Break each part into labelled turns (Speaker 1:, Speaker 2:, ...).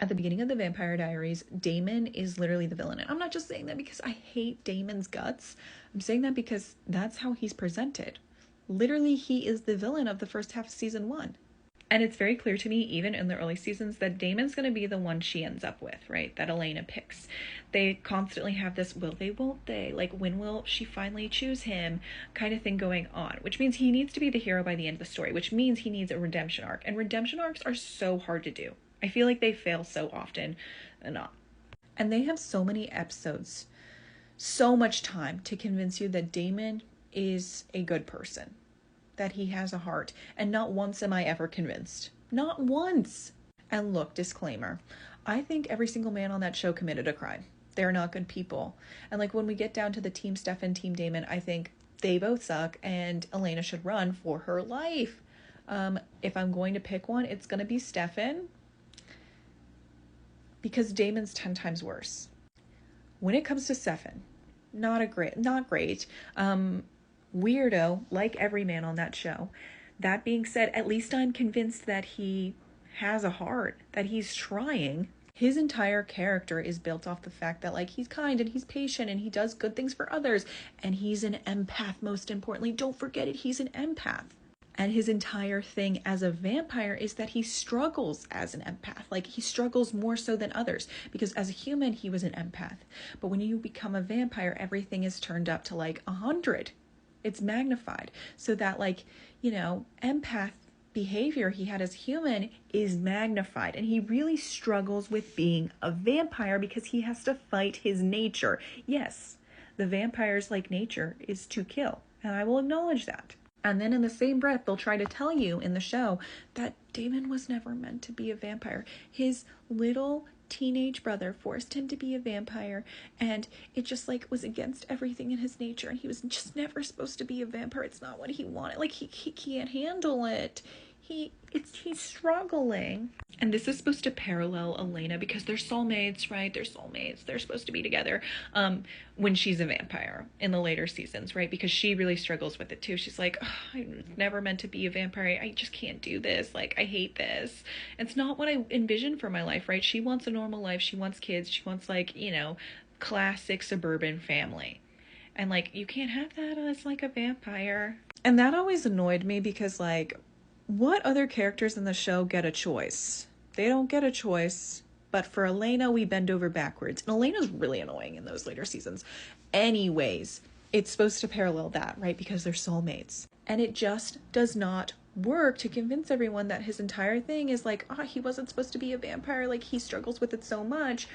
Speaker 1: At the beginning of the Vampire Diaries, Damon is literally the villain. And I'm not just saying that because I hate Damon's guts. I'm saying that because that's how he's presented. Literally, he is the villain of the first half of season 1. And it's very clear to me, even in the early seasons, that Damon's going to be the one she ends up with, right? That Elena picks. They constantly have this will they, won't they? Like, when will she finally choose him? Kind of thing going on, which means he needs to be the hero by the end of the story, which means he needs a redemption arc. And redemption arcs are so hard to do. I feel like they fail so often enough. And they have so many episodes, so much time to convince you that Damon is a good person, that he has a heart. And not once am I ever convinced. Not once. And look, disclaimer, I think every single man on that show committed a crime. They're not good people. And like when we get down to the Team Stefan, Team Damon, I think they both suck and Elena should run for her life. If I'm going to pick one, it's going to be Stefan, because Damon's 10 times worse. When it comes to Stefan, not great. Weirdo, like every man on that show. That being said, at least I'm convinced that he has a heart, that he's trying. His entire character is built off the fact that, like, he's kind and he's patient and he does good things for others. And he's an empath, most importantly. Don't forget it, he's an empath. And his entire thing as a vampire is that he struggles as an empath. Like, he struggles more so than others. Because as a human, he was an empath. But when you become a vampire, everything is turned up to, like, 100. It's magnified. So that, like, empath behavior he had as human is magnified. And he really struggles with being a vampire because he has to fight his nature. Yes, the vampire's, like, nature is to kill. And I will acknowledge that. And then in the same breath, they'll try to tell you in the show that Damon was never meant to be a vampire. His little teenage brother forced him to be a vampire, and it just, like, was against everything in his nature, and he was just never supposed to be a vampire. It's not what he wanted. Like, he can't handle it. He's struggling. And this is supposed to parallel Elena because they're soulmates, right? They're soulmates. They're supposed to be together when she's a vampire in the later seasons, right? Because she really struggles with it too. She's like, oh, I'm never meant to be a vampire. I just can't do this. Like, I hate this. It's not what I envisioned for my life, right? She wants a normal life. She wants kids. She wants, like, classic suburban family. And, like, you can't have that as, like, a vampire. And that always annoyed me because, like, what other characters in the show get a choice? They don't get a choice. But for Elena, we bend over backwards. And Elena's really annoying in those later seasons. Anyways, it's supposed to parallel that, right? Because they're soulmates. And it just does not work to convince everyone that his entire thing is like, he wasn't supposed to be a vampire. Like, he struggles with it so much.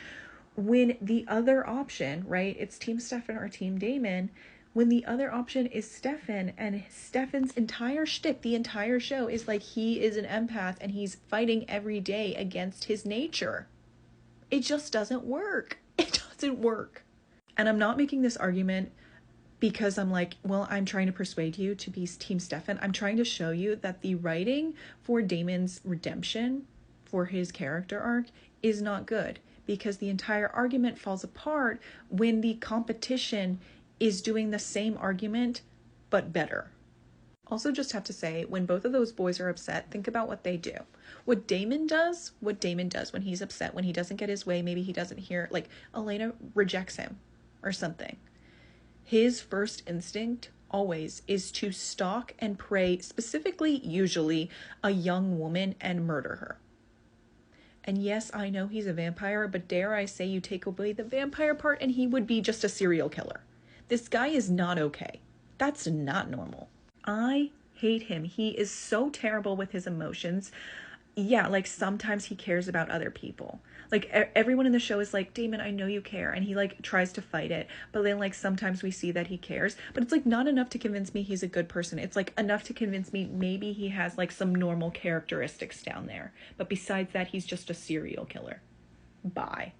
Speaker 1: When the other option, right? It's Team Stefan or Team Damon. When the other option is Stefan, and Stefan's entire shtick, the entire show, is like he is an empath and he's fighting every day against his nature. It just doesn't work. It doesn't work. And I'm not making this argument because I'm like, well, I'm trying to persuade you to be Team Stefan. I'm trying to show you that the writing for Damon's redemption, for his character arc, is not good. Because the entire argument falls apart when the competition is doing the same argument, but better. Also, just have to say, when both of those boys are upset, think about what they do. What Damon does when he's upset, when he doesn't get his way, maybe he doesn't hear, like, Elena rejects him or something. His first instinct always is to stalk and prey, specifically, usually, a young woman and murder her. And yes, I know he's a vampire, but dare I say you take away the vampire part and he would be just a serial killer. This guy is not okay. That's not normal. I hate him. He is so terrible with his emotions. Yeah, like, sometimes he cares about other people. Like, everyone in the show is like, Damon, I know you care. And he, like, tries to fight it. But then, like, sometimes we see that he cares. But it's, like, not enough to convince me he's a good person. It's, like, enough to convince me maybe he has, like, some normal characteristics down there. But besides that, he's just a serial killer. Bye.